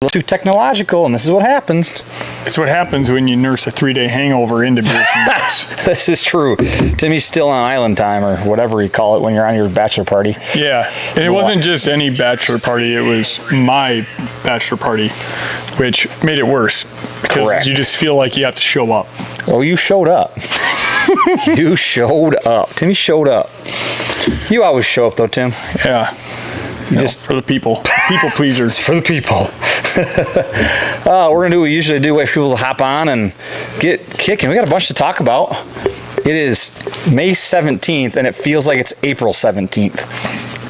too technological, and this is what happens. It's what happens when you nurse a 3-day hangover into beers and books. This is true. Timmy's still on island time, or whatever you call it when you're on your bachelor party. Yeah, and it wasn't just any bachelor party, it was my bachelor party, which made it worse. Because Correct. you just feel like you have to show up. Oh, you showed up. You showed up. Timmy showed up. You always show up, though, Tim. Yeah. You just for the people. People pleasers. for the people. We're going to do what we usually do, wait for people to hop on and get kicking. We got a bunch to talk about. It is May 17th, and it feels like it's April 17th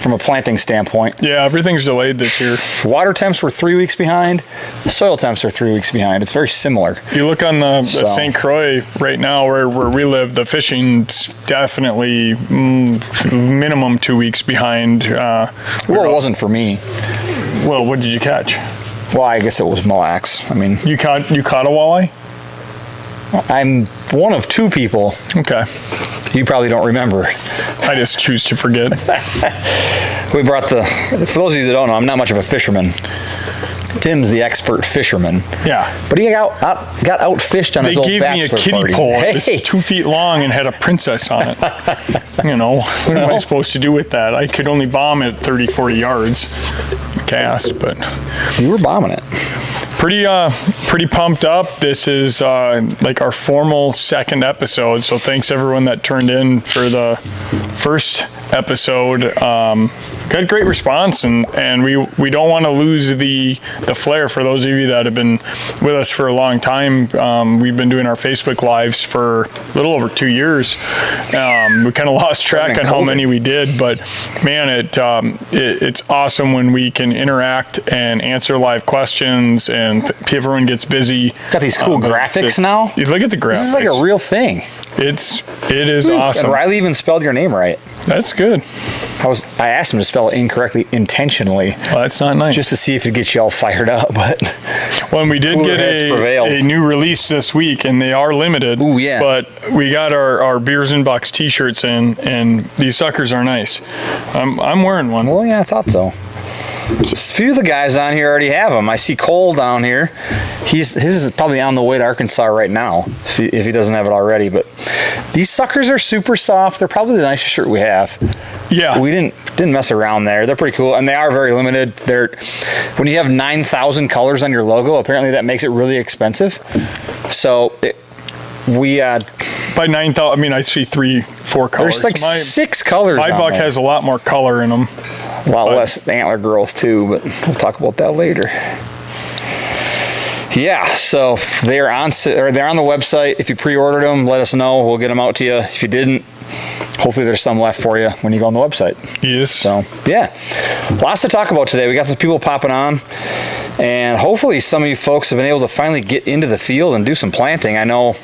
from a planting standpoint. Yeah, everything's delayed this year. Water temps were 3 weeks behind. Soil temps are 3 weeks behind. It's very similar. You look on the St. Croix right now where we live, the fishing's definitely minimum 2 weeks behind. Well, it wasn't for me. Well, what did you catch? Well, I guess it was Mille Lacs. I mean, You caught a walleye? I'm one of two people. Okay. You probably don't remember. I just choose to forget. We brought for those of you that don't know, I'm not much of a fisherman. Tim's the expert fisherman. Yeah. But he got outfished on They his old gave me a bachelor kiddie party. pole. Hey, It was 2 feet long and had a princess on it. What am I supposed to do with that? I could only bomb it 30, 40 yards cast, but you were bombing it. pretty pumped up. This is like our formal second episode, so thanks everyone that turned in for the first episode. Got great response, and we don't want to lose the flair for those of you that have been with us for a long time. We've been doing our Facebook Lives for a little over 2 years. We kind of lost track on how many we did, but man, it's awesome when we can interact and answer live questions, and everyone gets busy. Got these cool graphics now. You look at the graphics. This is like a real thing. It is awesome. And Riley even spelled your name right. That's good. I asked him to spell it incorrectly intentionally. Well, that's not nice. Just to see if it gets you all fired up, but when we did get a new release this week, and they are limited. Ooh, yeah. But we got our Beers and Bucks t-shirts in, and these suckers are nice. I'm wearing one. Well, yeah, I thought so. Just a few of the guys on here already have them. I see Cole down here. His is probably on the way to Arkansas right now, if he doesn't have it already. But these suckers are super soft. They're probably the nicest shirt we have. Yeah. We didn't mess around there. They're pretty cool, and they are very limited. When you have 9,000 colors on your logo, apparently that makes it really expensive. So by 9,000, I mean I see 3-4 colors. There's like 6 colors. My buck has a lot more color in them. A lot less antler growth too, but we'll talk about that later. Yeah, so they're on the website. If you pre-ordered them, let us know. We'll get them out to you. If you didn't, hopefully there's some left for you when you go on the website. Yes. So, yeah. Lots to talk about today. We got some people popping on, and hopefully some of you folks have been able to finally get into the field and do some planting. I know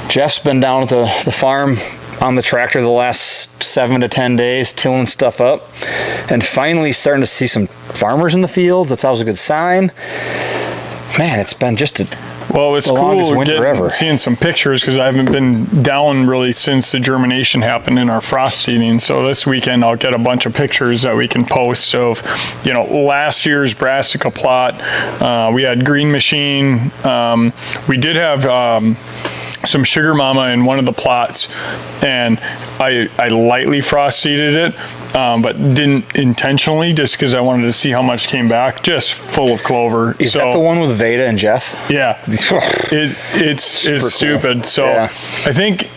Jeff's been down at the farm on the tractor the last 7 to 10 days, tilling stuff up, and finally starting to see some farmers in the fields. That's always a good sign. Man, it's been just the cool seeing some pictures, because I haven't been down really since the germination happened in our frost seeding. So this weekend I'll get a bunch of pictures that we can post of, last year's brassica plot. We had green machine. We did have some sugar mama in one of the plots, and I lightly frost seeded it, but didn't intentionally, just because I wanted to see how much came back. Just full of clover. Is that the one with Veda and Jeff? Yeah. It's stupid. Cool. So yeah. I think,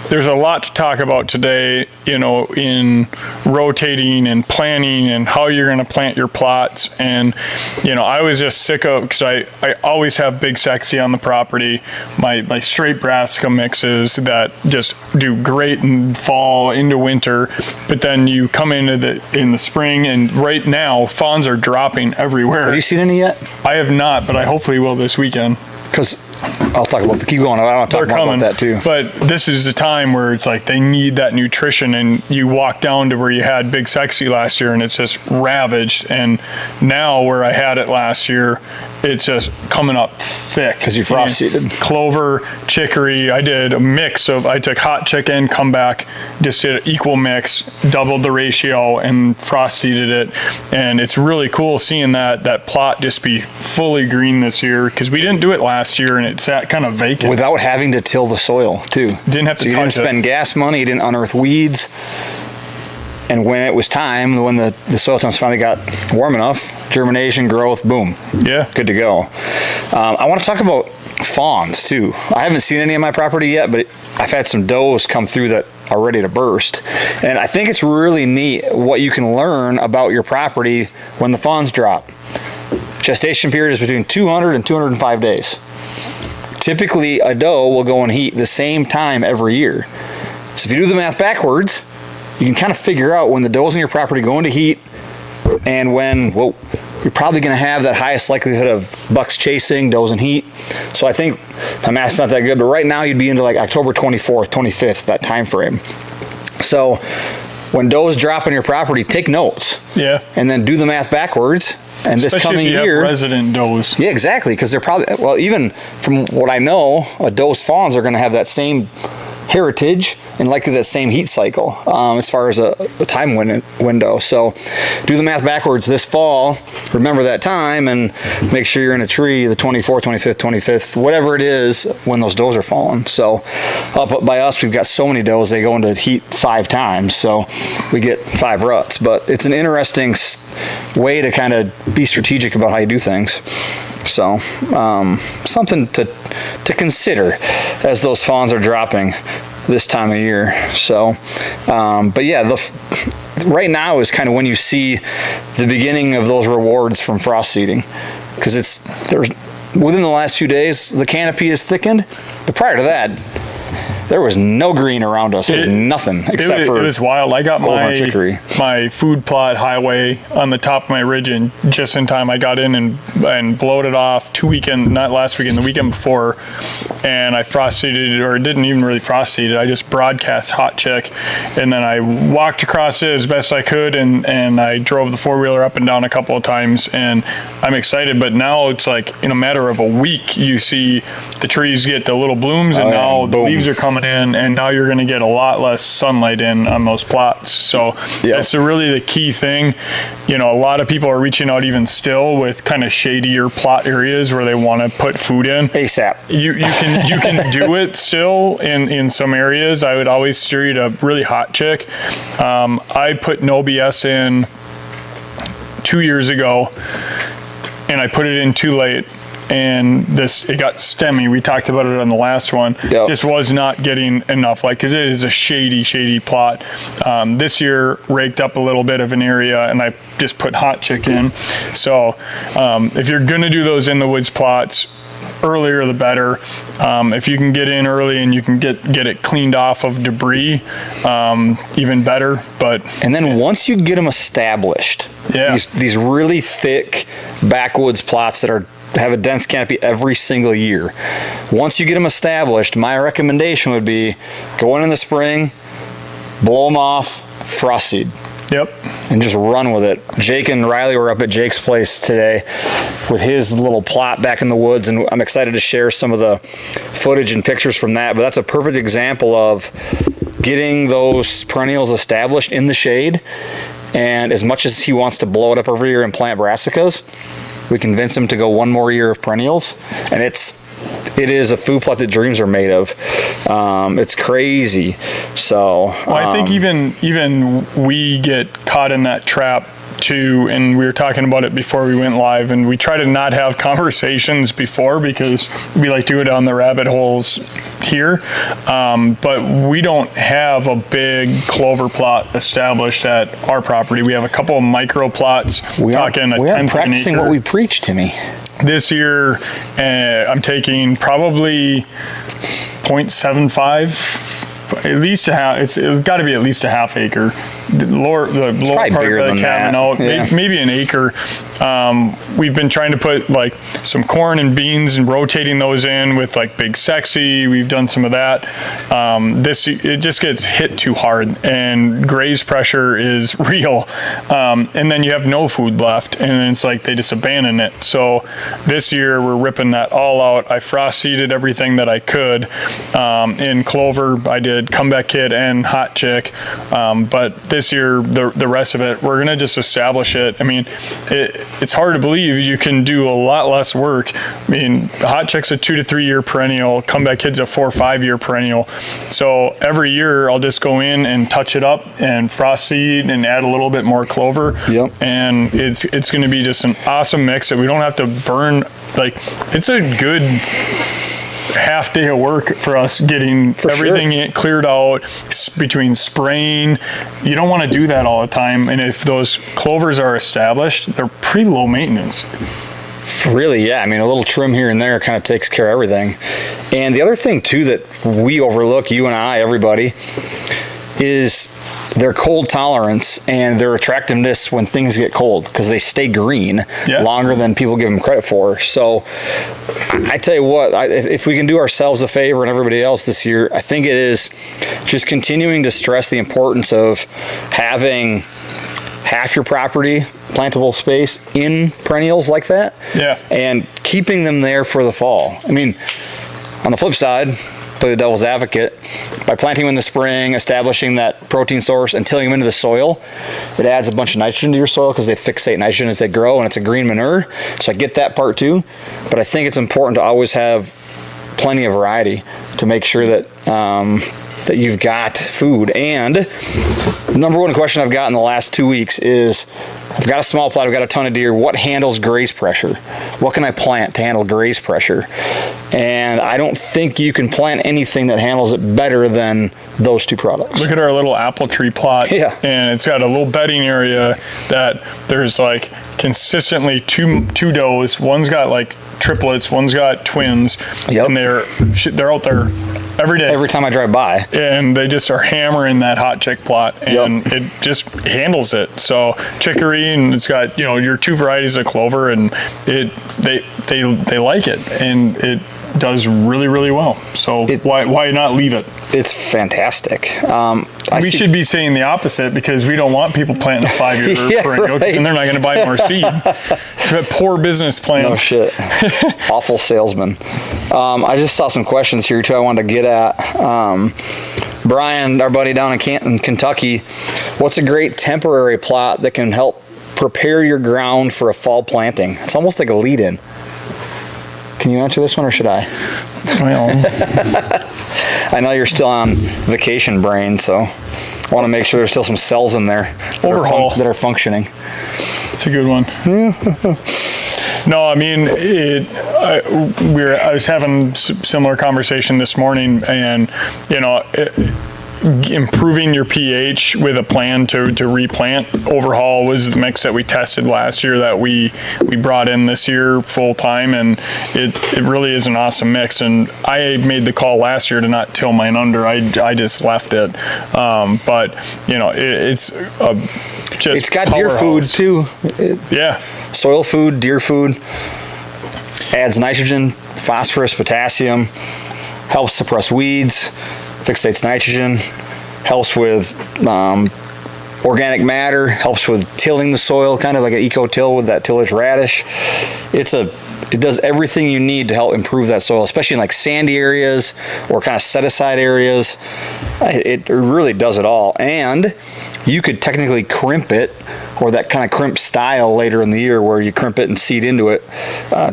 there's a lot to talk about today, in rotating and planning and how you're going to plant your plots. And, I was just sick of, because I always have Big Sexy on the property, my straight brassica mixes that just do great in fall into winter. But then you come in the spring, and right now fawns are dropping everywhere. Have you seen any yet? I have not, but I hopefully will this weekend. Because I'll talk about keep going. I want to talk more about that too. But this is the time where it's like they need that nutrition, and you walk down to where you had Big Sexy last year and it's just ravaged, and now where I had it last year, it's just coming up thick. Because you frost seeded. Clover, chicory. I did a mix of, I took hot chicken, come back, just did an equal mix, doubled the ratio, and frost seeded it. And it's really cool seeing that plot just be fully green this year, because we didn't do it last year and it sat kind of vacant. Without having to till the soil, too. Didn't have to so you touch didn't spend gas money, you didn't unearth weeds. And when it was time, when the soil temps finally got warm enough, germination, growth, boom. Yeah. Good to go. I want to talk about fawns, too. I haven't seen any on my property yet, but I've had some does come through that are ready to burst. And I think it's really neat what you can learn about your property when the fawns drop. Gestation period is between 200 and 205 days. Typically, a doe will go in heat the same time every year. So if you do the math backwards, you can kind of figure out when the does in your property go into heat and when, you're probably going to have that highest likelihood of bucks chasing, does in heat. So I think my math's not that good, but right now you'd be into like October 24th, 25th, that time frame. So when does drop on your property, take notes. Yeah. And then do the math backwards. And especially this coming if you year, have resident does. Yeah, exactly, because they're probably, well, even from what I know, does fawns are going to have that same heritage and likely that same heat cycle as far as a time window. So do the math backwards this fall, remember that time, and make sure you're in a tree the 24th, 25th, 25th, whatever it is when those does are falling. So up by us, we've got so many does, they go into heat 5 times, so we get 5 ruts. But it's an interesting way to kind of be strategic about how you do things. So something to consider as those fawns are dropping this time of year. So, but yeah, right now is kind of when you see the beginning of those rewards from frost seeding, because there's within the last few days the canopy is thickened, but prior to that, there was no green around us. There was nothing except for it was wild. I got chicory. my food plot highway on the top of my ridge, and just in time I got in and blowed it off not last weekend, the weekend before, and I frost seeded, or didn't even really frost seed it. I just broadcast hot chick, and then I walked across it as best I could, and I drove the 4-wheeler up and down a couple of times, and I'm excited. But now it's like in a matter of a week, you see the trees get the little blooms, and now the leaves are coming in, and now you're going to get a lot less sunlight in on those plots. So that's really the key thing. You know, a lot of people are reaching out even still with kind of shadier plot areas where they want to put food in ASAP. You can do it still in some areas. I would always steer you to really hot chick. I put No BS in 2 years ago, and I put it in too late, and it got stemmy. We talked about it on the last one. Yep. Just was not getting enough light, because it is a shady plot. This year raked up a little bit of an area, and I just put hot chick in. So if you're gonna do those in the woods plots, earlier the better. If you can get in early and you can get it cleaned off of debris, even better. And then once you get them established, these really thick backwoods plots that have a dense canopy every single year, once you get them established, my recommendation would be go in the spring, blow them off, frost seed. Yep. And just run with it. Jake and Riley were up at Jake's place today with his little plot back in the woods, and I'm excited to share some of the footage and pictures from that. But that's a perfect example of getting those perennials established in the shade. And as much as he wants to blow it up every year and plant brassicas, we convince him to go one more year of perennials, and it is a food plot that dreams are made of. It's crazy. So I think even we get caught in that trap too, and we were talking about it before we went live, and we try to not have conversations before because we like to go down the rabbit holes here, but we don't have a big clover plot established at our property. We have a couple of micro plots. We are practicing what we preach, Timmy. This year, I'm taking probably 0.75, at least a half. It's got to be at least a half acre the lower part bigger of the than cabin that. out, Yeah. maybe an acre. We've been trying to put like some corn and beans and rotating those in with like Big Sexy. We've done some of that. It just gets hit too hard, and graze pressure is real. And then you have no food left, and it's like they just abandon it. So this year we're ripping that all out. I frost seeded everything that I could. In clover, I did Comeback Kid and Hot Chick. But this year, the rest of it, we're gonna just establish it. I mean, it's hard to believe you can do a lot less work. I mean, Hot Chick's a 2 to 3 year perennial. Comeback Kid's a 4 or 5 year perennial. So every year I'll just go in and touch it up and frost seed and add a little bit more clover. Yep. And it's going to be just an awesome mix that we don't have to burn. Like, it's a good half day of work for us getting everything cleared out between spraying. You don't want to do that all the time. And if those clovers are established, they're pretty low maintenance. Really, yeah. I mean, a little trim here and there kind of takes care of everything. And the other thing, too, that we overlook, you and I, everybody, is their cold tolerance and their attractiveness when things get cold, because they stay green longer than people give them credit for. So I tell you what, if we can do ourselves a favor and everybody else this year, I think it is just continuing to stress the importance of having half your property plantable space in perennials like that, and keeping them there for the fall. I mean, on the flip side, play the devil's advocate, by planting them in the spring, establishing that protein source and tilling them into the soil, it adds a bunch of nitrogen to your soil because they fixate nitrogen as they grow, and it's a green manure. So I get that part too, but I think it's important to always have plenty of variety to make sure that that you've got food. And the number one question I've got in the last 2 weeks is, I've got a small plot, I've got a ton of deer. What handles graze pressure? What can I plant to handle graze pressure? And I don't think you can plant anything that handles it better than those two products. Look at our little apple tree plot. Yeah. And it's got a little bedding area that there's like consistently two does. One's got like triplets, one's got twins. Yep. And they're out there every day. Every time I drive by. And they just are hammering that Hot Chick plot, and it just handles it. So chicory, and it's got, your two varieties of clover, and they like it, and it does really, really well. So why not leave it? It's fantastic. We should be saying the opposite, because we don't want people planting a 5-year perennial, right. and they're not going to buy more seed. Poor business plan. No shit. Awful salesman. I just saw some questions here too I wanted to get at. Brian, our buddy down in Canton, Kentucky, what's a great temporary plot that can help prepare your ground for a fall planting? It's almost like a lead-in. Can you answer this one, or should I? Well, I know you're still on vacation brain, so I want to make sure there's still some cells in there that are functioning. It's a good one. No, I mean, I was having similar conversation this morning, and improving your pH with a plan to replant. Overhaul was the mix that we tested last year that we brought in this year full time, and it really is an awesome mix. And I made the call last year to not till mine under. I just left it, but it's just it's got deer food too. Soil food, deer food, adds nitrogen, phosphorus, potassium, helps suppress weeds, fixates nitrogen, helps with organic matter, helps with tilling the soil, kind of like an eco-till with that tillage radish. It does everything you need to help improve that soil, especially in like sandy areas or kind of set-aside areas. It really does it all. And you could technically crimp it, or that kind of crimp style later in the year where you crimp it and seed into it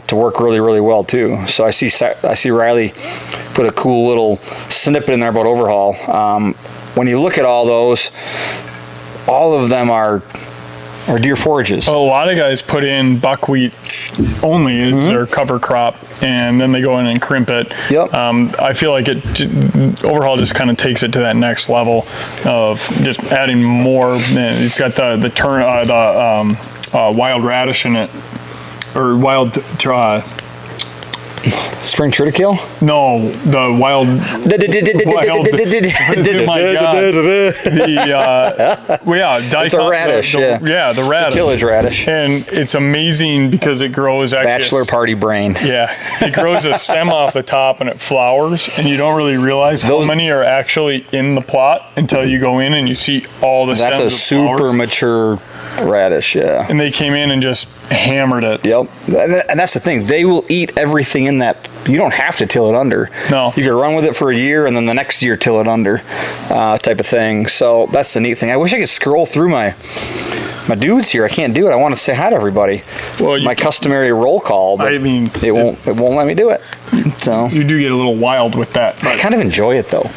to work really, really well too. So I see Riley put a cool little snippet in there about overhaul. When you look at all those, all of them are deer forages. A lot of guys put in buckwheat only as their cover crop, and then they go in and crimp it. Yep. I feel like overhaul just kind of takes it to that next level of just adding more. It's got the wild radish in it, or wild Wild. Spring triticale? No, the wild. Oh my God. It's a radish, the radish. It's a tillage radish. And it's amazing because it grows actually. Bachelor party brain. Yeah, it grows a stem off the top and it flowers, and you don't really realize how many are actually in the plot until you go in and you see all the stems. That's a super flowers. Mature radish, yeah. And they came in and just hammered it. Yep. And that's the thing. They will eat everything in that. You don't have to till it under. No. You could run with it for a year and then the next year till it under type of thing. So that's the neat thing. I wish I could scroll through my dudes here. I can't do it. I want to say hi to everybody. Well, my customary roll call, but it won't let me do it. So you do get a little wild with that. I kind of enjoy it though.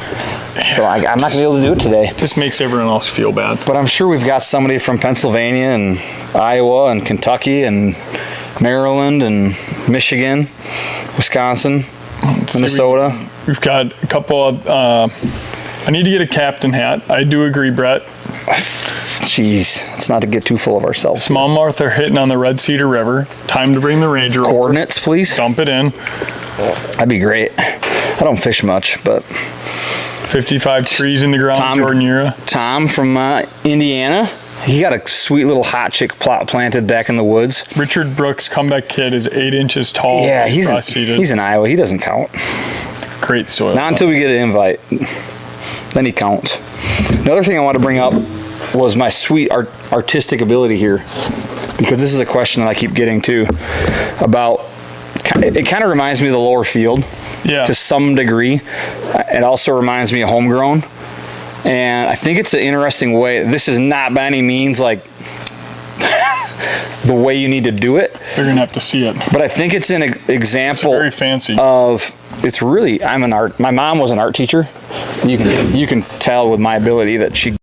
So I'm not going to be able to do it today. Just makes everyone else feel bad. But I'm sure we've got somebody from Pennsylvania and Iowa and Kentucky and Maryland and Michigan, Wisconsin, Minnesota. We've got a couple of. I need to get a captain hat. I do agree, Brett. Jeez, it's not to get too full of ourselves. Smallmouth are hitting on the Red Cedar River. Time to bring the Ranger over. Coordinates, please. Dump it in. That'd be great. I don't fish much, but 55 trees in the ground, Jordan Ura. Tom from Indiana. He got a sweet little hot chick plot planted back in the woods. Richard Brooks, comeback kid, is 8 inches tall. Yeah, he's in Iowa. He doesn't count. Great soil. Not until we get an invite. Then he counts. Another thing I want to bring up was my sweet artistic ability here, because this is a question that I keep getting too about. It kind of reminds me of the lower field, to some degree. It also reminds me of homegrown, and I think it's an interesting way. This is not by any means like the way you need to do it. They're gonna have to see it. But I think it's an example. It's very fancy. It's really. My mom was an art teacher. You can tell with my ability that she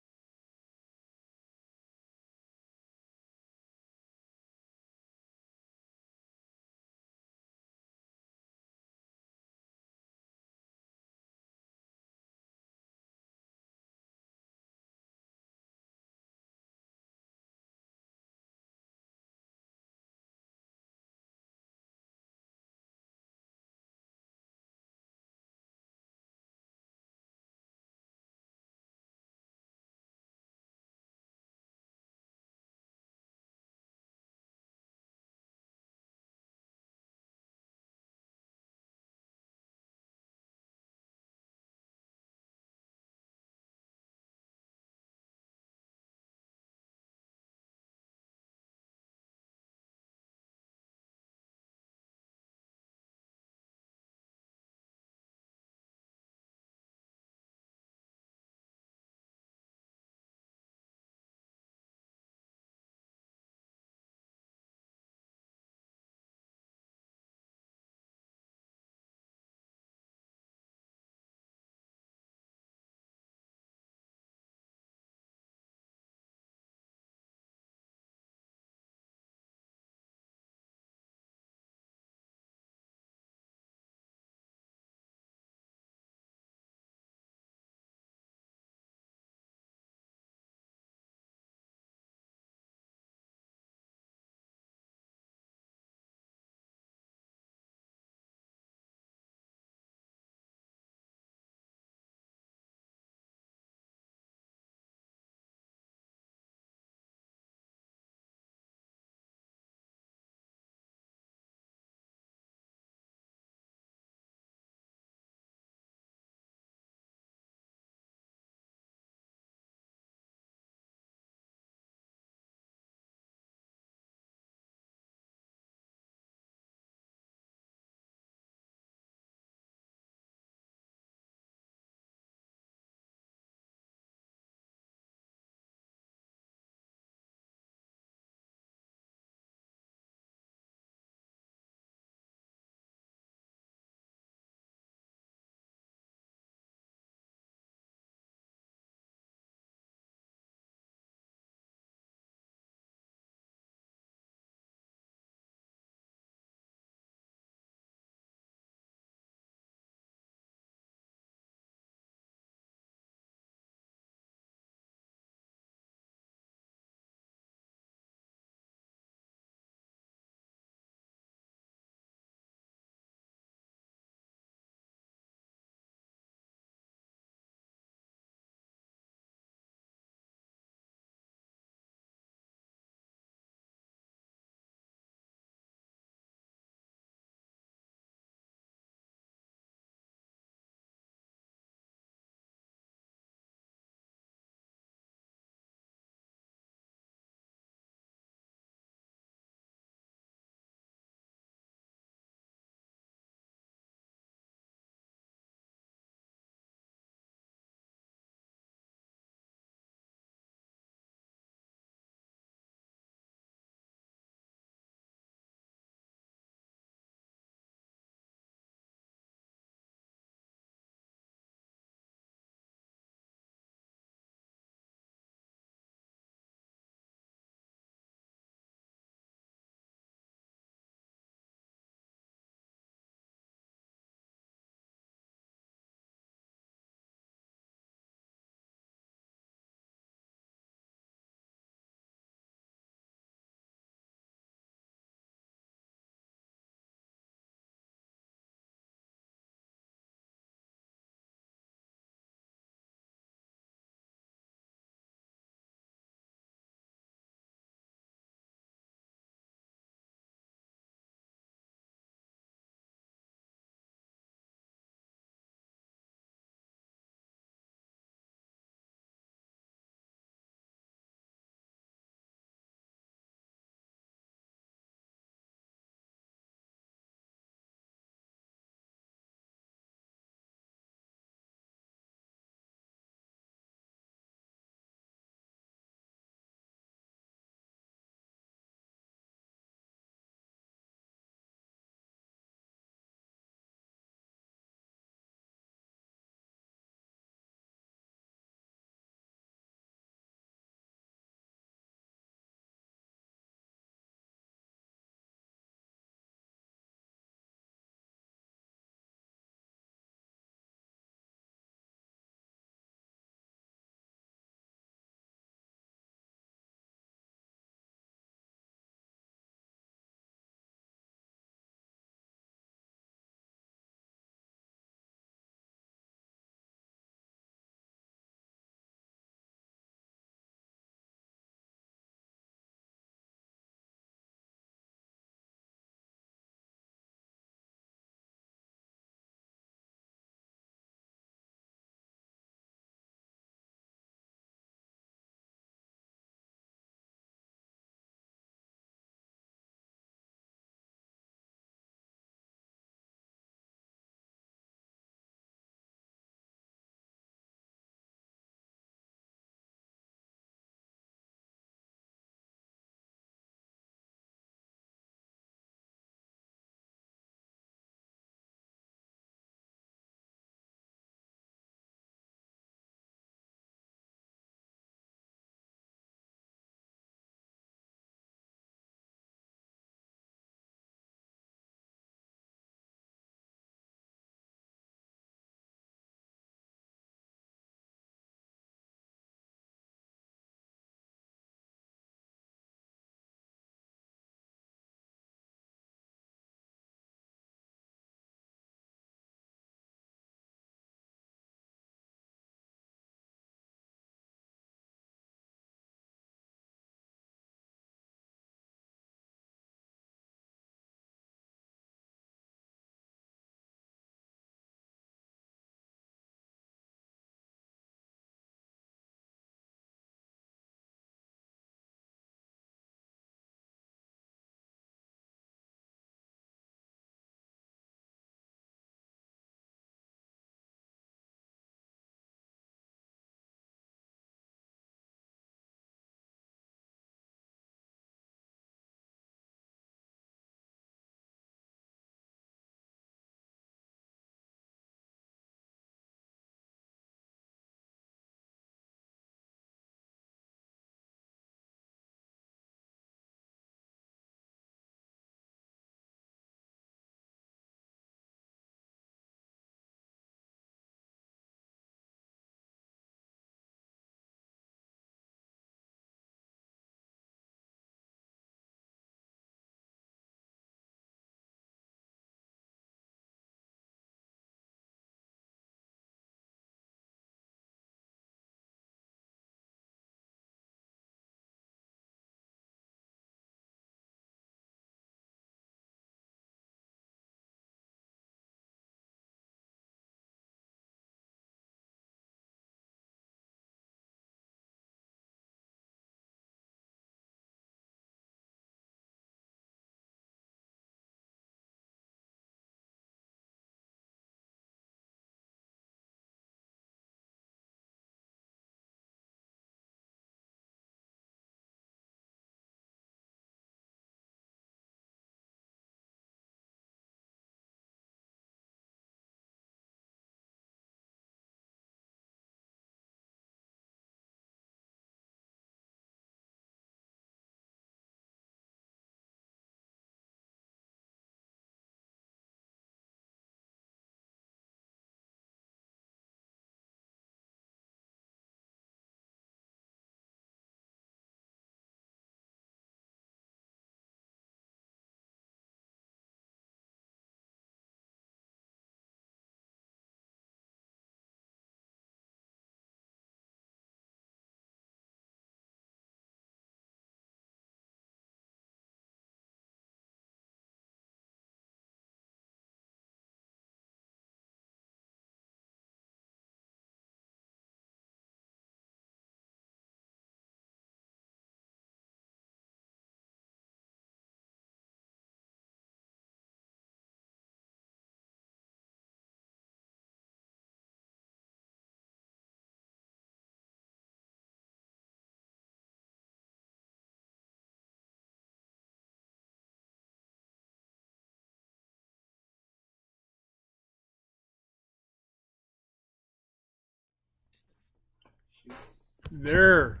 There.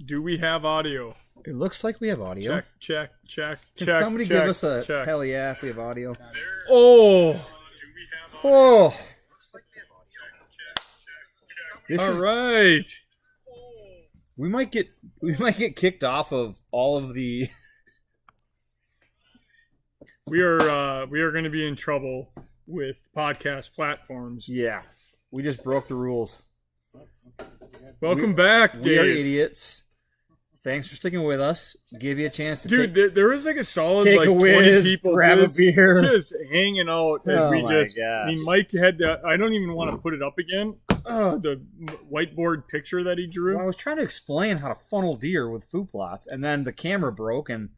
Do we have audio? It looks like we have audio. Check. Can somebody give us a hell yeah if we have audio? Oh. Oh. All right. We might get kicked off of all of the. We are going to be in trouble with podcast platforms. Yeah, we just broke the rules. Welcome back, Dave. We are idiots. Thanks for sticking with us. Give you a chance to there was like a solid take like a 20 whiz, people grab a beer, just hanging out as Oh we my just. gosh. I mean, Mike had the. I don't even want to put it up again. The whiteboard picture that he drew. Well, I was trying to explain how to funnel deer with food plots, and then the camera broke, and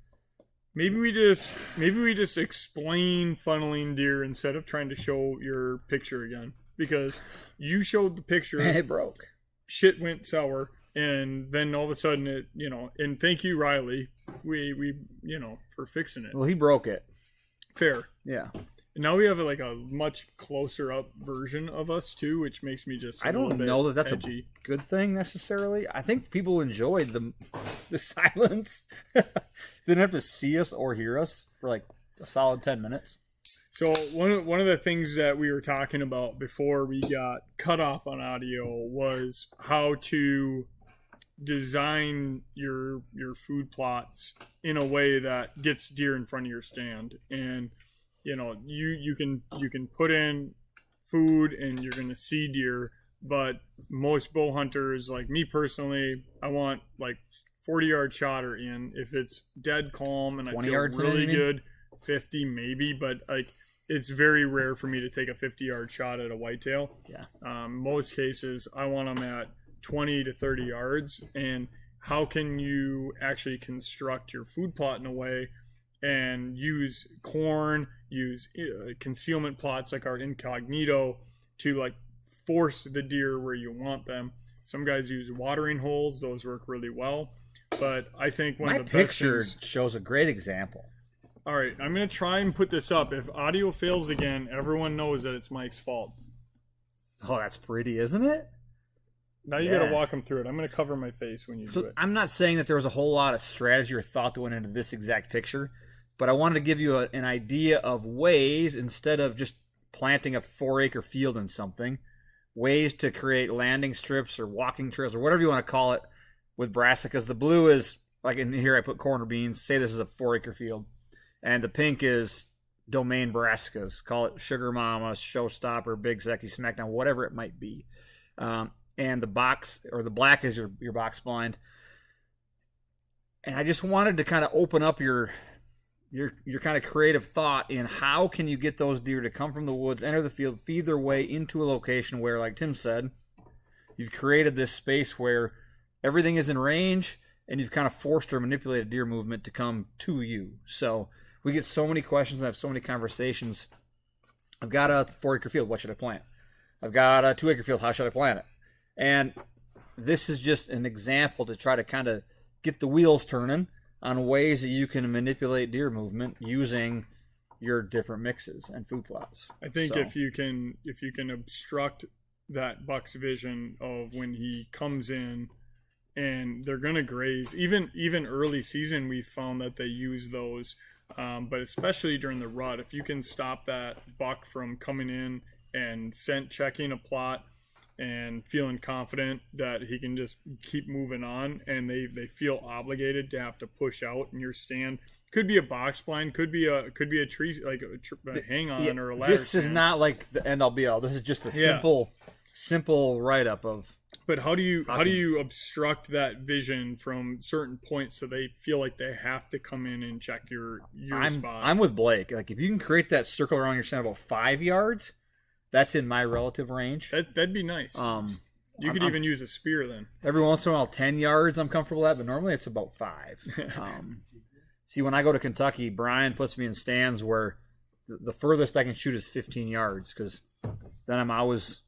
Maybe we just explain funneling deer instead of trying to show your picture again, because you showed the picture, it broke. shit went sour, and then all of a sudden it, and thank you, Riley, we for fixing it. Well, he broke it. Fair. Yeah. And now we have like a much closer up version of us too, which makes me just I don't know that that's edgy. a good thing necessarily. I think people enjoyed the silence. They didn't have to see us or hear us for like a solid 10 minutes. So one of the things that we were talking about before we got cut off on audio was how to design your food plots in a way that gets deer in front of your stand. And you can put in food and you're going to see deer, but most bow hunters, like me personally, I want like 40-yard shot or in. If it's dead calm and I feel really good, 50 maybe, but like it's very rare for me to take a 50-yard shot at a whitetail. Yeah. Most cases I want them at 20 to 30 yards. And how can you actually construct your food plot in a way and use corn, use concealment plots like our incognito to like force the deer where you want them. Some guys use watering holes; those work really well. But I think one of the best picture things, shows a great example. all right, I'm gonna try and put this up. If audio fails again, everyone knows that it's Mike's fault. Oh, that's pretty, isn't it? Now you gotta walk him through it. I'm gonna cover my face when you do it. I'm not saying that there was a whole lot of strategy or thought that went into this exact picture, but I wanted to give you an idea of ways, instead of just planting a 4-acre field in something, ways to create landing strips or walking trails or whatever you want to call it with brassicas. The blue is, like in here I put corner beans. Say this is a 4-acre field. And the pink is domain brassicas. Call it Sugar Mama, Showstopper, Big Sexy Smackdown, whatever it might be. And the box, or the black is your box blind. And I just wanted to kind of open up your kind of creative thought in how can you get those deer to come from the woods, enter the field, feed their way into a location where, like Tim said, you've created this space where everything is in range and you've kind of forced or manipulated deer movement to come to you. So we get so many questions and have so many conversations. I've got a 4-acre field. What should I plant? I've got a 2-acre field. How should I plant it? And this is just an example to try to kind of get the wheels turning on ways that you can manipulate deer movement using your different mixes and food plots. I think if you can obstruct that buck's vision of when he comes in and they're going to graze, even early season, we found that they use those, but especially during the rut, if you can stop that buck from coming in and scent checking a plot and feeling confident that he can just keep moving on, and they feel obligated to have to push out in your stand. Could be a box blind, could be a tree, like a hang on or a ladder. This is not like the end all be all. This is just a simple write up of. But how do you obstruct that vision from certain points so they feel like they have to come in and check your spot? I'm with Blake. Like if you can create that circle around your stand about 5 yards, that's in my relative range. That'd be nice. You could even use a spear then. Every once in a while, 10 yards I'm comfortable at, but normally it's about 5. See, when I go to Kentucky, Brian puts me in stands where the furthest I can shoot is 15 yards because then I'm always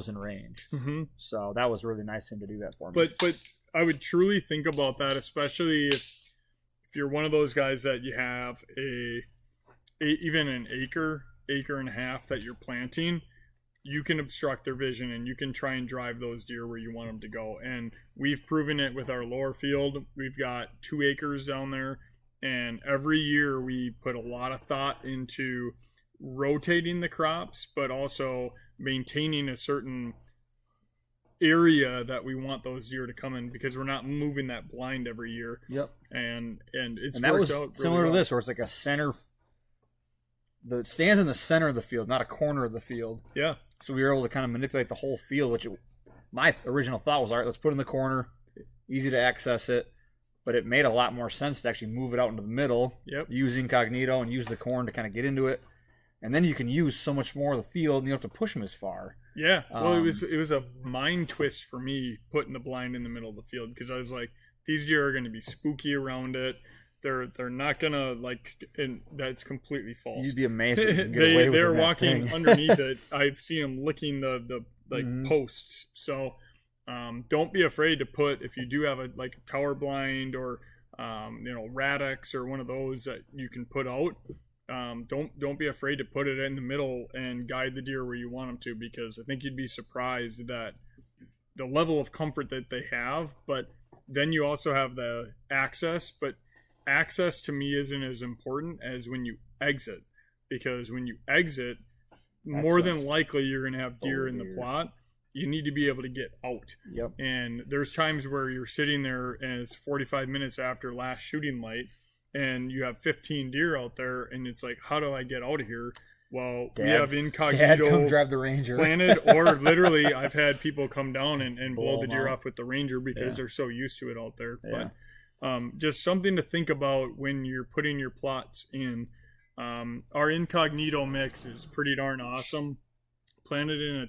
in range. Mm-hmm. So that was really nice of him to do that for me. But I would truly think about that, especially if you're one of those guys that you have even an acre and a half that you're planting. you can obstruct their vision and you can try and drive those deer where you want them to go. And we've proven it with our lower field. We've got 2 acres down there, and every year we put a lot of thought into rotating the crops, but also maintaining a certain area that we want those deer to come in, because we're not moving that blind every year. Yep. And it's that worked was out really similar well. to this, where it's like a center. It stands in the center of the field, not a corner of the field. Yeah. So we were able to kind of manipulate the whole field, which my original thought was, all right, let's put it in the corner, easy to access it. But it made a lot more sense to actually move it out into the middle, use incognito and use the corn to kind of get into it. And then you can use so much more of the field, and you don't have to push them as far. Yeah. Well, it was a mind twist for me putting the blind in the middle of the field, because I was like, these deer are going to be spooky around it. They're not gonna like, and that's completely false. You'd be amazed if you can get away with they're that walking thing. underneath it. I've seen them licking the posts. So don't be afraid to put, if you do have a tower blind or Radix or one of those that you can put out. Don't be afraid to put it in the middle and guide the deer where you want them to, because I think you'd be surprised that the level of comfort that they have. But then you also have the access, but access to me isn't as important as when you exit, because when you exit, more than likely you're going to have deer in the plot. You need to be able to get out. Yep. And there's times where you're sitting there and it's 45 minutes after last shooting light, and you have 15 deer out there, and it's like, how do I get out of here? Well, we have incognito come drive the Ranger planted, or literally I've had people come down and blow the deer out. off with the Ranger because they're so used to it out there. Yeah. But just something to think about when you're putting your plots in. Our incognito mix is pretty darn awesome. Planted in a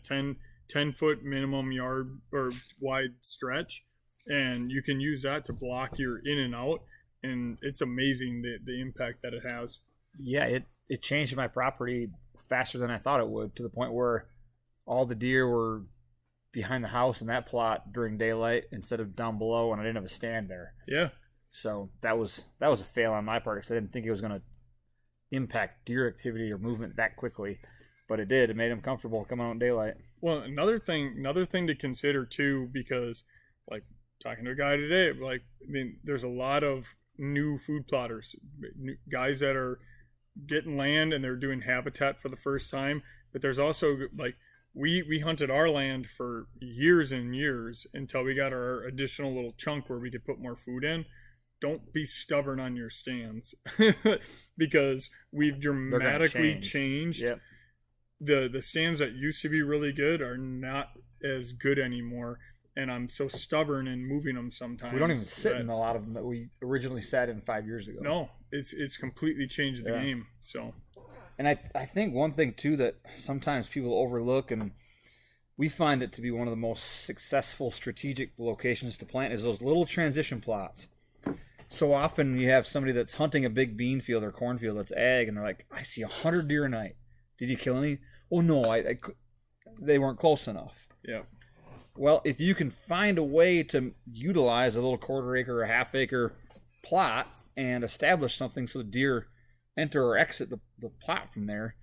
10-foot minimum yard or wide stretch, and you can use that to block your in and out. And it's amazing the impact that it has. Yeah, it changed my property faster than I thought it would, to the point where all the deer were behind the house in that plot during daylight instead of down below, and I didn't have a stand there. Yeah. So that was a fail on my part, because I didn't think it was going to impact deer activity or movement that quickly, but it did. It made them comfortable coming out in daylight. Well, another thing to consider too, because like talking to a guy today, there's a lot of new food plotters, guys that are getting land and they're doing habitat for the first time. But there's also we hunted our land for years and years until we got our additional little chunk where we could put more food in. Don't be stubborn on your stands because we've dramatically changed. Yep. The stands that used to be really good are not as good anymore. And I'm so stubborn in moving them sometimes. We don't even sit in a lot of them that we originally sat in 5 years ago. No, it's completely changed the game. So, and I think one thing too that sometimes people overlook, and we find it to be one of the most successful strategic locations to plant, is those little transition plots. So often you have somebody that's hunting a big bean field or cornfield that's ag, and they're like, I see 100 deer a night. Did you kill any? Oh no, they weren't close enough. Yeah. Well, if you can find a way to utilize a little quarter-acre or half-acre plot and establish something so the deer enter or exit the plot from there,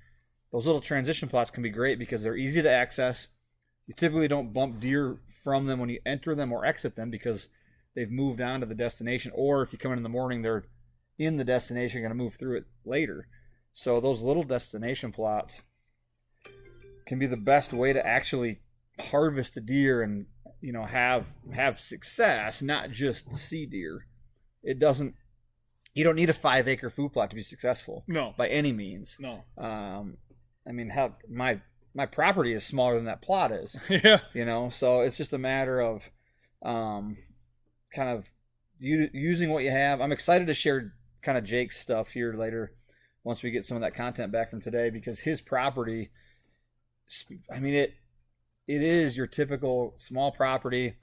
those little transition plots can be great because they're easy to access. You typically don't bump deer from them when you enter them or exit them because they've moved on to the destination. Or if you come in the morning, they're in the destination, you're going to move through it later. So those little destination plots can be the best way to actually harvest a deer and have success, not just see deer. You don't need a 5-acre food plot to be successful. No, by any means. No. Hell, my property is smaller than that plot is. Yeah. So it's just a matter of kind of using what you have. I'm excited to share kind of Jake's stuff here later once we get some of that content back from today, because his property, it is your typical small property,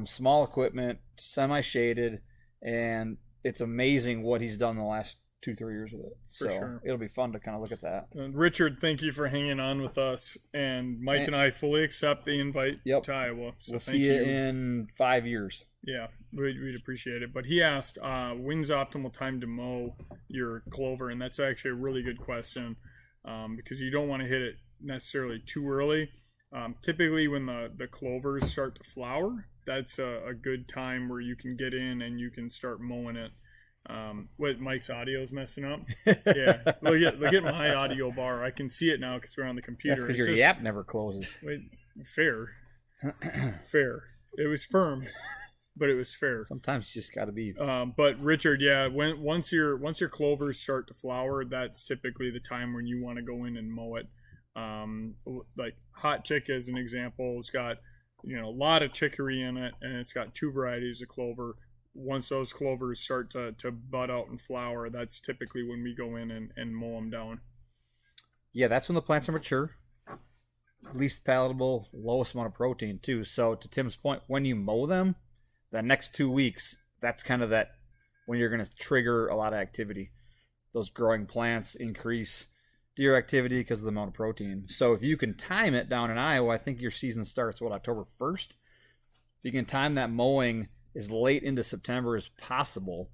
small equipment, semi-shaded, and it's amazing what he's done in the last 2-3 years with it. For sure. It'll be fun to kind of look at that. And Richard, thank you for hanging on with us. And Mike and I fully accept the invite to Iowa. So we'll thank see you you in 5 years. Yeah, we'd appreciate it. But he asked, when's the optimal time to mow your clover? And that's actually a really good question because you don't want to hit it necessarily too early. Typically, when the clovers start to flower, that's a good time where you can get in and you can start mowing it. What, Mike's audio's messing up? Yeah, look at my audio bar. I can see it now because we're on the computer. That's because your yap never closes. Wait, fair. It was firm, but it was fair. Sometimes you just got to be. But Richard, yeah, once your clovers start to flower, that's typically the time when you want to go in and mow it. Like Hot Chick as an example, it's got a lot of chicory in it, and it's got 2 varieties of clover. Once those clovers start to bud out and flower, that's typically when we go in and mow them down. Yeah, that's when the plants are mature. Least palatable, lowest amount of protein too. So to Tim's point, when you mow them, the next 2 weeks, that's kind of that when you're going to trigger a lot of activity. Those growing plants increase deer activity because of the amount of protein. So if you can time it down in Iowa, I think your season starts, October 1st? If you can time that mowing as late into September as possible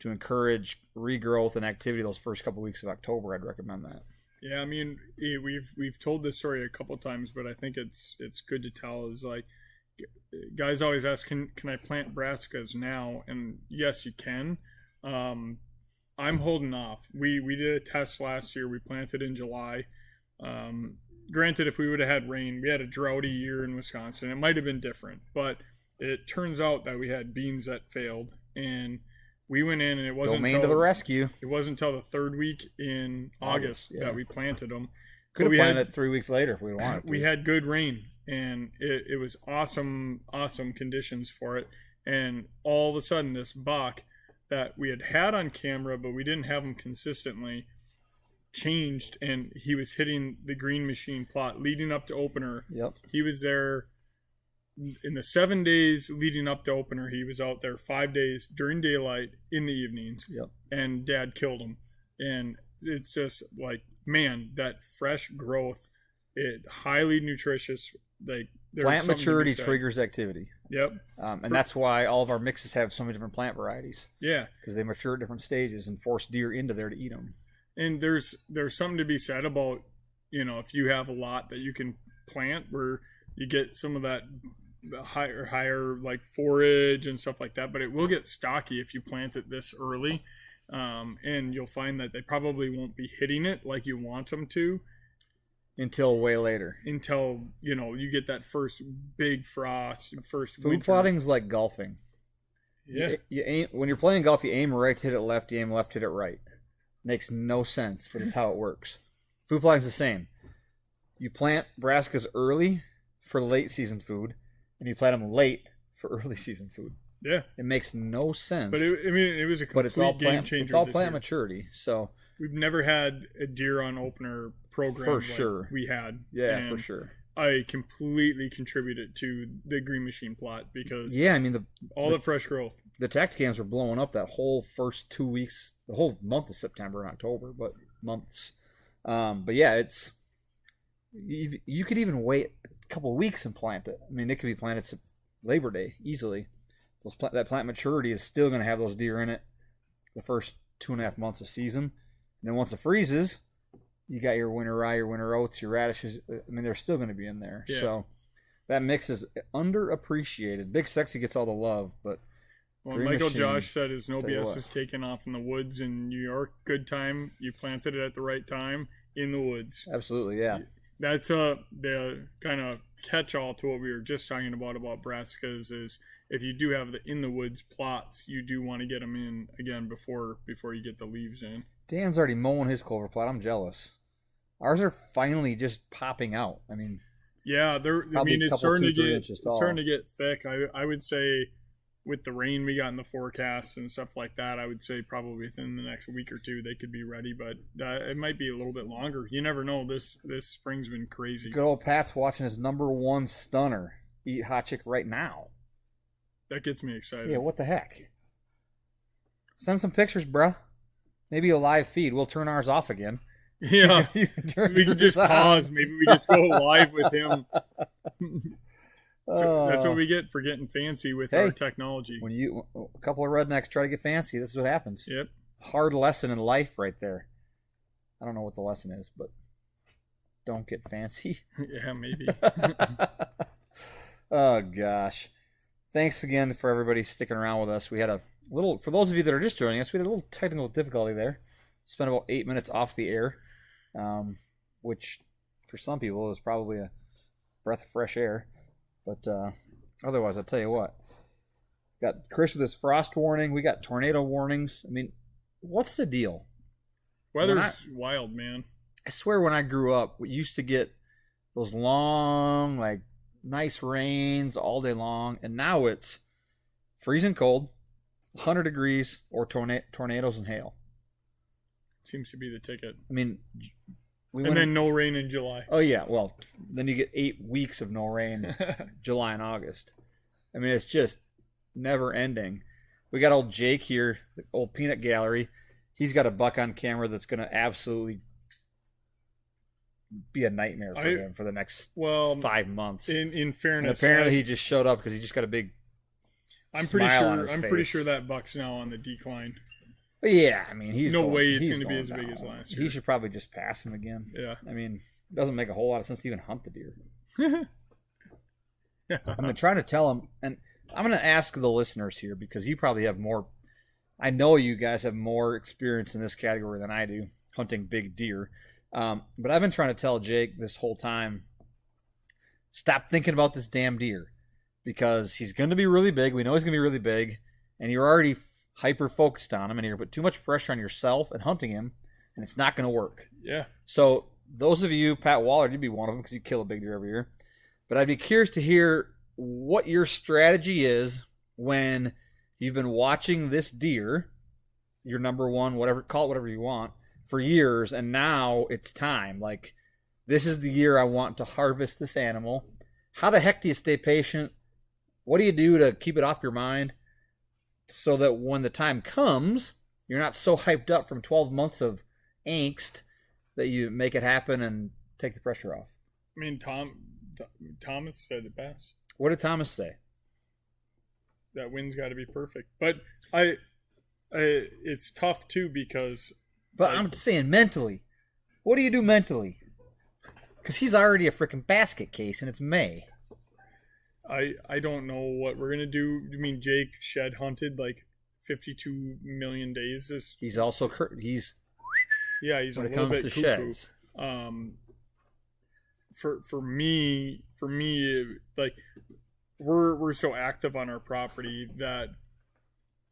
to encourage regrowth and activity those first couple weeks of October, I'd recommend that. Yeah, I mean, we've told this story a couple times, but I think it's good to tell. Is like, guys always ask, can I plant brassicas now? And yes, you can. I'm holding off. We did a test last year. We planted in July. Granted, if we would have had rain, we had a droughty year in Wisconsin. It might have been different, but it turns out that we had beans that failed, and we went in, and it wasn't Domain to the rescue. It wasn't until the 3rd week in August that we planted them. Could have planted it 3 weeks later if we wanted to. We had good rain, and it was awesome conditions for it. And all of a sudden, this buck that we had on camera, but we didn't have him consistently, changed, and he was hitting the green machine plot leading up to opener. Yep. He was there in the 7 days leading up to opener. He was out there 5 days during daylight in the evenings. Yep. And Dad killed him. And it's just like, man, that fresh growth, it highly nutritious. Like, plant maturity triggers activity. Yep. And that's why all of our mixes have so many different plant varieties. Yeah. Because they mature at different stages and force deer into there to eat them. And there's something to be said about, if you have a lot that you can plant where you get some of that higher like forage and stuff like that, but it will get stocky if you plant it this early. And you'll find that they probably won't be hitting it like you want them to until way later. Until, you get that first big frost, first food plotting's like golfing. Yeah. You aim, when you're playing golf, you aim right, hit it left, you aim left, hit it right. Makes no sense, but it's how it works. Food plotting's the same. You plant brassicas early for late season food, and you plant them late for early season food. Yeah. It makes no sense. But it was a complete game changer. It's all plant maturity. So we've never had a deer on opener program for sure. We had. Yeah, for sure. I completely contributed to the green machine plot because all the fresh growth. The Tacticams were blowing up that whole first 2 weeks, the whole month of September and October, but months. But yeah, it's you could even wait a couple of weeks and plant it. I mean, it could be planted Labor Day easily. That plant maturity is still going to have those deer in it the first 2.5 months of season. And then once it freezes, you got your winter rye, your winter oats, your radishes. I mean, they're still going to be in there. Yeah. So that mix is underappreciated. Big Sexy gets all the love, but Michael Josh said his No BS is taken off in the woods in New York. Good time. You planted it at the right time in the woods. Absolutely, yeah. That's the kind of catch-all to what we were just talking about brassicas is if you do have the in the woods plots, you do want to get them in again before you get the leaves in. Dan's already mowing his clover plot. I'm jealous. Ours are finally just popping out. I mean, yeah, it's starting to get thick. I would say with the rain we got in the forecast and stuff like that, I would say probably within the next week or two they could be ready, but it might be a little bit longer. You never know. This spring's been crazy. Good old Pat's watching his #1 stunner eat Hot Chick right now. That gets me excited. Yeah, what the heck? Send some pictures, bruh. Maybe a live feed. We'll turn ours off again. Yeah. We can just pause. Maybe we just go live with him. That's what we get for getting fancy with our technology. When a couple of rednecks try to get fancy, this is what happens. Yep. Hard lesson in life right there. I don't know what the lesson is, but don't get fancy. Yeah, maybe. Oh gosh. Thanks again for everybody sticking around with us. We had a little, for those of you that are just joining us, we had a little technical difficulty there. Spent about 8 minutes off the air, which for some people is probably a breath of fresh air. But otherwise, I'll tell you what. Got Chris with his frost warning. We got tornado warnings. I mean, what's the deal? Weather's wild, man. I swear when I grew up, we used to get those long, like, nice rains all day long. And now it's freezing cold, 100 degrees, or tornadoes and hail. Seems to be the ticket. I mean, then no rain in July. Oh, yeah. Well, then you get 8 weeks of no rain, July and August. I mean, it's just never ending. We got old Jake here, the old peanut gallery. He's got a buck on camera that's going to absolutely be a nightmare for him for the next 5 months. In fairness, and apparently he just showed up because he just got a big I'm smile pretty sure that buck's now on the decline. But yeah, I mean, he's no way it's going to be as big as last year. He should probably just pass him again. Yeah, I mean, it doesn't make a whole lot of sense to even hunt the deer. I'm going to try to tell him, and I'm going to ask the listeners here because you probably have more. I know you guys have more experience in this category than I do, hunting big deer. But I've been trying to tell Jake this whole time, stop thinking about this damn deer because he's going to be really big. We know he's going to be really big, and you're already hyper focused on him, and you're going to put too much pressure on yourself and hunting him, and it's not going to work. Yeah. So those of you, Pat Waller, you'd be one of them because you kill a big deer every year. But I'd be curious to hear what your strategy is when you've been watching this deer, your number one, whatever, call it whatever you want, for years, and now it's time. Like, this is the year I want to harvest this animal. How the heck do you stay patient? What do you do to keep it off your mind so that when the time comes, you're not so hyped up from 12 months of angst that you make it happen and take the pressure off? I mean, Thomas said it best. What did Thomas say? That wind's got to be perfect. But it's tough too because. But I'm saying mentally. What do you do mentally? Because he's already a freaking basket case, and it's May. I don't know what we're gonna do. You mean Jake shed hunted like 52 million days? He's also he's a little bit cuckoo. Sheds. For me, like we're so active on our property that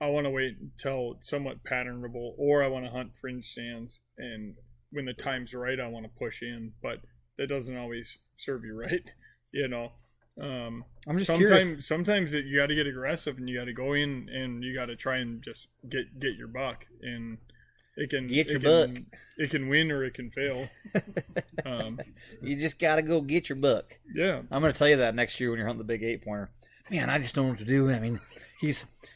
I want to wait until it's somewhat patternable, or I want to hunt fringe stands, and when the time's right, I want to push in. But that doesn't always serve you right, you know. I'm just curious. Sometimes you got to get aggressive, and you got to go in, and you got to try and just get your buck, and it can win or it can fail. You just got to go get your buck. Yeah, I'm going to tell you that next year when you're hunting the big 8-pointer. Man, I just don't know what to do. I mean,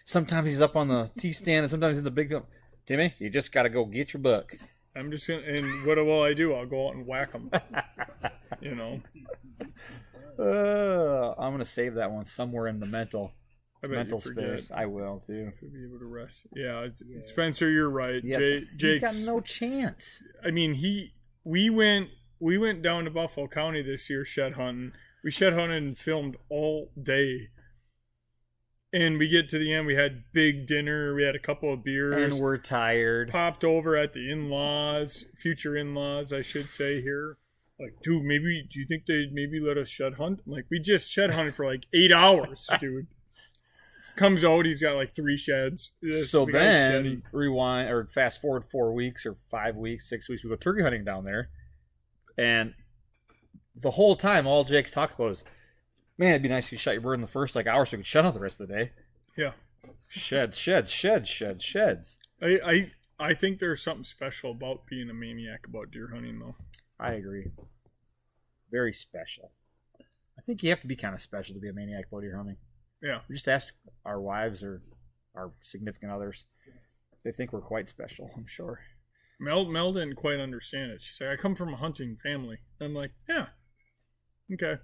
sometimes he's up on the T stand, and sometimes in the big. Timmy, you just got to go get your buck. I'm just gonna, and what will I do? I'll go out and whack him. You know. I'm gonna save that one somewhere in the mental space. I will too. To be able to rest. Yeah, Spencer, you're right. Yeah, Jake's got no chance. I mean, we went down to Buffalo County this year shed hunting. We shed hunted and filmed all day. And we get to the end, we had big dinner, we had a couple of beers. And we're tired. Popped over at the in-laws, future in-laws, I should say here. Like, dude, do you think they'd maybe let us shed hunt? I'm like, we just shed hunted for like 8 hours, dude. Comes out, he's got like 3 sheds. So then, rewind, or fast forward 4 weeks, or 5 weeks, 6 weeks, we go turkey hunting down there. And the whole time, all Jake's talked about is, man, it'd be nice if you shot your bird in the first hour so we could shut out the rest of the day. Yeah. Sheds. I think there's something special about being a maniac about deer hunting, though. I agree. Very special. I think you have to be kind of special to be a maniac about deer hunting. Yeah. We just asked our wives or our significant others. They think we're quite special, I'm sure. Mel didn't quite understand it. She's like, I come from a hunting family. I'm like, yeah. Okay.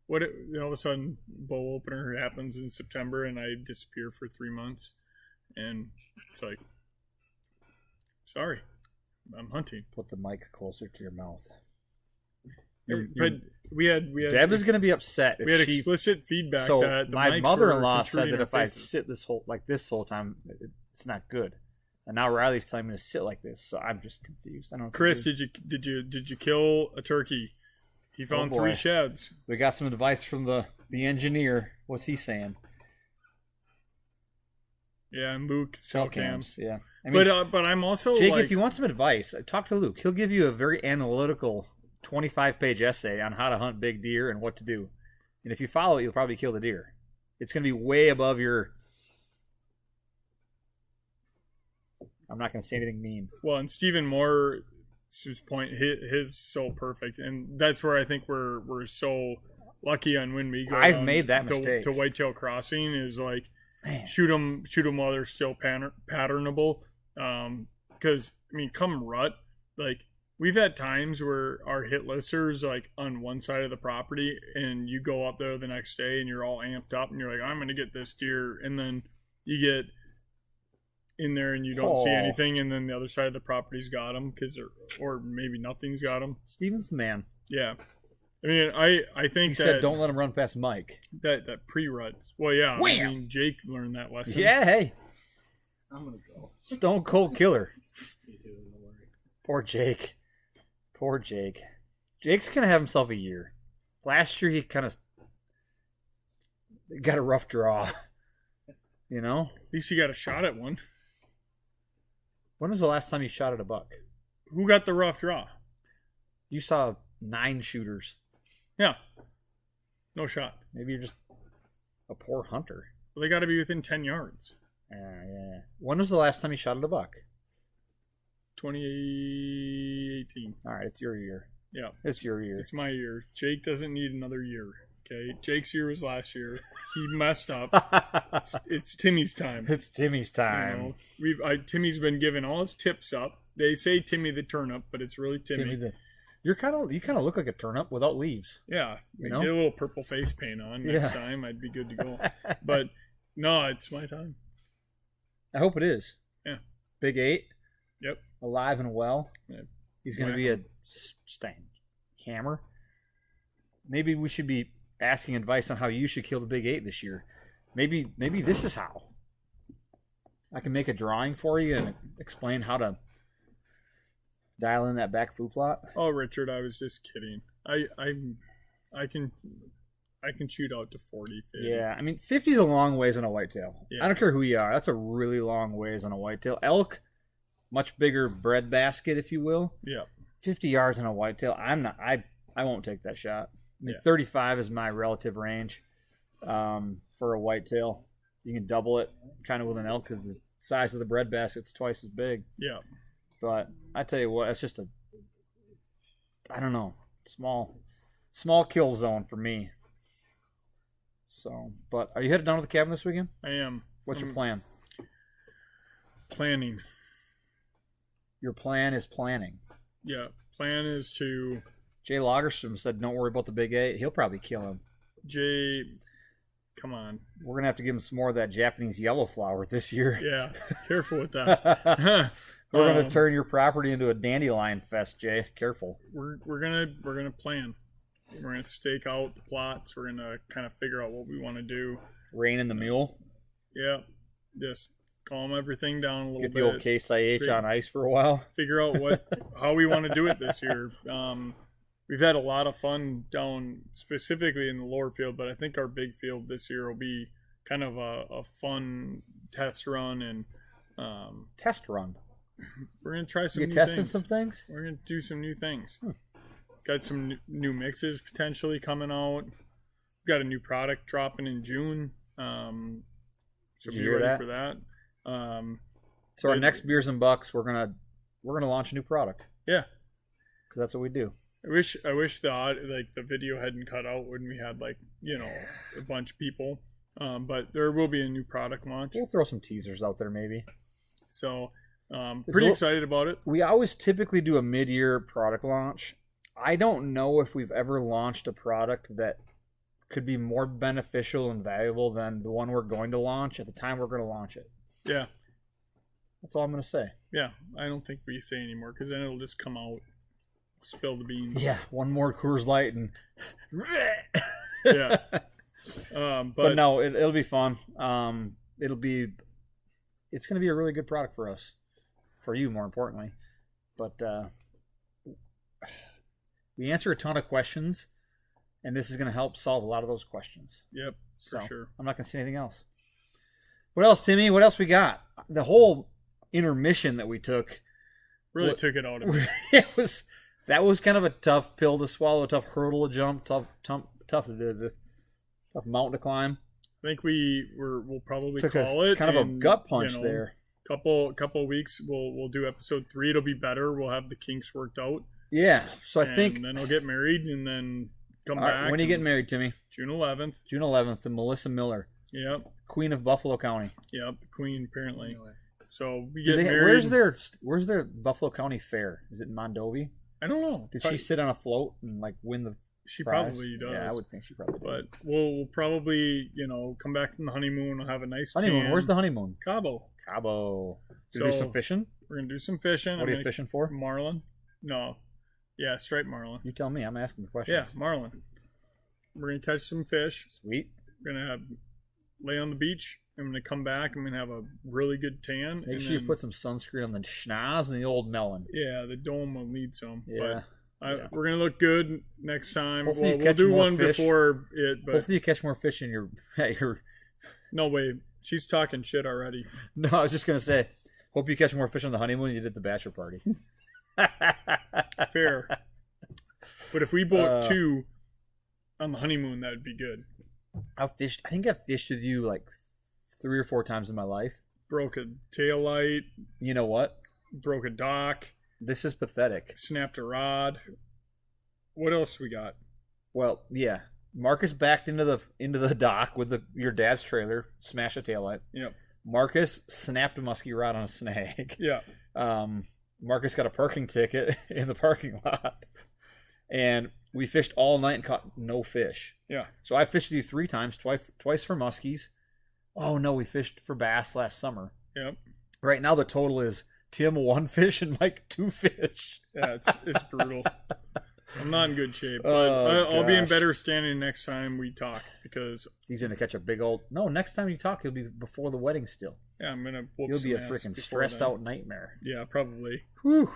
All of a sudden, bow opener happens in September, and I disappear for 3 months, and it's like, sorry, I'm hunting. Put the mic closer to your mouth. But we had Deb is going to be upset if we had she. explicit feedback So that the my mics mother-in-law were said protruding that our if I faces. sit this whole time, it's not good. And now Riley's telling me to sit like this, so I'm just confused. I don't know. What to Chris, do. did you kill a turkey? He found boy. 3 sheds. We got some advice from the engineer. What's he saying? Yeah, and Luke cell cams. Yeah. I mean, But I'm also Jake, like, if you want some advice, talk to Luke. He'll give you a very analytical 25-page essay on how to hunt big deer and what to do. And if you follow it, you'll probably kill the deer. It's going to be way above your. I'm not going to say anything mean. well, and Stephen Moore's point, his so perfect, and that's where I think we're so lucky on when we go. I've down made that mistake. to Whitetail Crossing is like Man. shoot them while they're still patternable. Because I mean, come rut, like we've had times where our hit listers like on one side of the property, and you go up there the next day and you're all amped up and you're like, I'm gonna get this deer, and then you get in there and you don't see anything, and then the other side of the property's got them or maybe nothing's got them. Steven's the man. Yeah, I mean, I think He said don't let him run past Mike. that pre-rut. Well, yeah, Wham! I mean, Jake learned that lesson. Yeah, hey. I'm gonna go. Stone cold killer. You do, don't worry. Poor Jake. Poor Jake. Jake's going to have himself a year. Last year, he kind of got a rough draw. You know? At least he got a shot at one. When was the last time you shot at a buck? Who got the rough draw? You saw 9 shooters. Yeah, no shot. Maybe you're just a poor hunter. Well, they got to be within 10 yards. Yeah. When was the last time you shot at a buck? 2018. All right, it's your year. Yeah, It's your year. it's my year. Jake doesn't need another year. Okay, Jake's year was last year. He messed up. It's Timmy's time. It's Timmy's You time. know, Timmy's been giving all his tips up. They say Timmy the turnip, but it's really Timmy. You kind of look like a turnip without leaves. Yeah, You know? get a little purple face paint on next time. I'd be good to go. But no, it's my time. I hope it is. Yeah. Big 8. Yep. Alive and well. Yeah. He's going to be a stain hammer. Maybe we should be asking advice on how you should kill the big 8 this year. Maybe this is how. I can make a drawing for you and explain how to dial in that back food plot. Oh, Richard, I was just kidding. I can shoot out to 40, 50. Yeah, I mean 50 is a long ways on a whitetail. Yeah. I don't care who you are. That's a really long ways on a whitetail. Elk, much bigger bread basket, if you will. Yeah. 50 yards on a whitetail. I won't take that shot. I mean, Yeah. 35 is my relative range for a whitetail. You can double it kind of with an elk because the size of the bread basket's twice as big. Yeah. But I tell you what, it's just I don't know, small kill zone for me. So, but are you headed down to the cabin this weekend? I am. What's your plan? Planning. Your plan is planning. Yeah. Plan is to Jay Lagerstrom said, "Don't worry about the big 8. He'll probably kill him. Jay. Come on. We're gonna have to give him some more of that Japanese yellow flower this year. Yeah. Careful with that. We're gonna turn your property into a dandelion fest, Jay. Careful. We're gonna plan. We're gonna stake out the plots. We're gonna kind of figure out what we want to do. Rain in the mule. Yeah. Just calm everything down a little Get bit. the old Case IH on ice for a while. Figure out how we want to do it this year. We've had a lot of fun down specifically in the lower field, but I think our big field this year will be kind of a fun test run, and Test run. we're gonna try some You new testing things. some things? We're gonna do some new things. Got some new mixes potentially coming out. Got a new product dropping in June. So Did be you hear ready that? for that. So our But- next Beers and Bucks, we're gonna launch a new product. Yeah. 'Cause that's what we do. I wish the video hadn't cut out when we had a bunch of people. But there will be a new product launch. We'll throw some teasers out there, maybe. So It's pretty a- excited about it. We always typically do a mid-year product launch. I don't know if we've ever launched a product that could be more beneficial and valuable than the one we're going to launch at the time we're going to launch it. Yeah. That's all I'm going to say. Yeah. I don't think we say anymore because then it'll just come out spill the beans. Yeah, one more Coors Light and. Yeah. But no, it'll be fun. It's going to be a really good product for us, for you more importantly. But we answer a ton of questions, and this is going to help solve a lot of those questions. Yep, for So, sure. I'm not going to say anything else. What else, Timmy? What else we got? The whole intermission that we took. Really took it out of me. That was kind of a tough pill to swallow, a tough hurdle to jump, tough mountain to climb. I think we'll probably Took call a it kind of a and, gut punch there. Couple of weeks we'll do episode 3. It'll be better. We'll have the kinks worked out. Yeah, so I think. And then I'll get married and then come All right, back. when are you getting married, Timmy? June 11th. June 11th to Melissa Miller, Yep. Queen of Buffalo County. Yep. The queen apparently. So we get married. Where's their Buffalo County fair? Is it in Mondovi? I don't know. Did she sit on a float and like win the She prize? probably does. Yeah, I would think she probably did. But we'll probably, come back from the honeymoon. We'll have a nice Honeymoon. tan. Where's the honeymoon? Cabo. Cabo. Gonna do So- some fishing? We're gonna do some fishing. What are you fishing for? Marlin. No. Yeah, striped marlin. You tell me. I'm asking the questions. Yeah, marlin. We're gonna catch some fish. Sweet. We're gonna lay on the beach. I'm gonna come back. I'm gonna have a really good tan. Make and sure you then- put some sunscreen on the schnoz and the old melon. Yeah, the dome will need some. Yeah. But Yeah. we're gonna look good next time. Hopefully you We'll catch do more one fish. before it. But Hopefully you catch more fish in your at your. no way. She's talking shit already. No, I was just gonna say. Hope you catch more fish on the honeymoon than you did at the bachelor party. Fair. But if we bought Uh, 2 on the honeymoon, that would be good. I think I've fished with you like 3 or 4 times in my life. Broke a tail light. You know what? Broke a dock. This is pathetic. Snapped a rod. What else we got? Well, yeah. Marcus backed into the dock with your dad's trailer, smashed a taillight. Yep. Marcus snapped a musky rod on a snag. Yeah. Marcus got a parking ticket in the parking lot. And we fished all night and caught no fish. Yeah. So I fished with you 3 times, twice for muskies. Oh no, we fished for bass last summer. Yep. Right now the total is Tim 1 fish and Mike 2 fish. Yeah, it's brutal. I'm not in good shape, but Oh, I'll be in gosh. better standing next time we talk because He's gonna catch a big old. No, next time you talk, he'll be before the wedding still. yeah, I'm gonna. Whoop You'll be a some ass freaking before stressed then. out nightmare. Yeah, probably. Whew.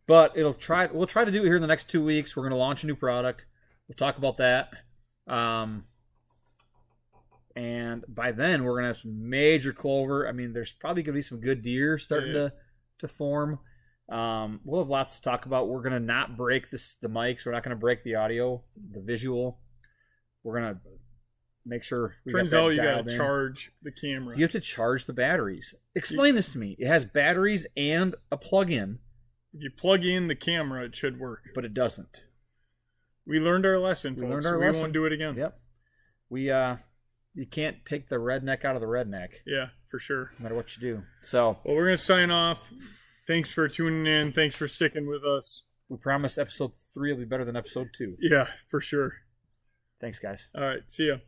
But we'll try to do it here in the next 2 weeks. We're gonna launch a new product. We'll talk about that. And by then we're gonna have some major clover. I mean, there's probably gonna be some good deer starting to form. We'll have lots to talk about. We're gonna not break the mics. We're not gonna break the audio, the visual. We're gonna make sure we Turns got that out you gotta dialed in. charge the camera. You have to charge the batteries. Explain this to me. It has batteries and a plug-in, If you plug in the camera, it should work. but it doesn't. We learned our lesson, We folks. learned our we lesson. won't do it again. Yep. You can't take the redneck out of the redneck, Yeah, for sure. no matter what you do. So Well, we're gonna sign off. Thanks for tuning in. Thanks for sticking with us. we promise episode 3 will be better than episode 2. Yeah, for sure. Thanks, guys. All right, see ya.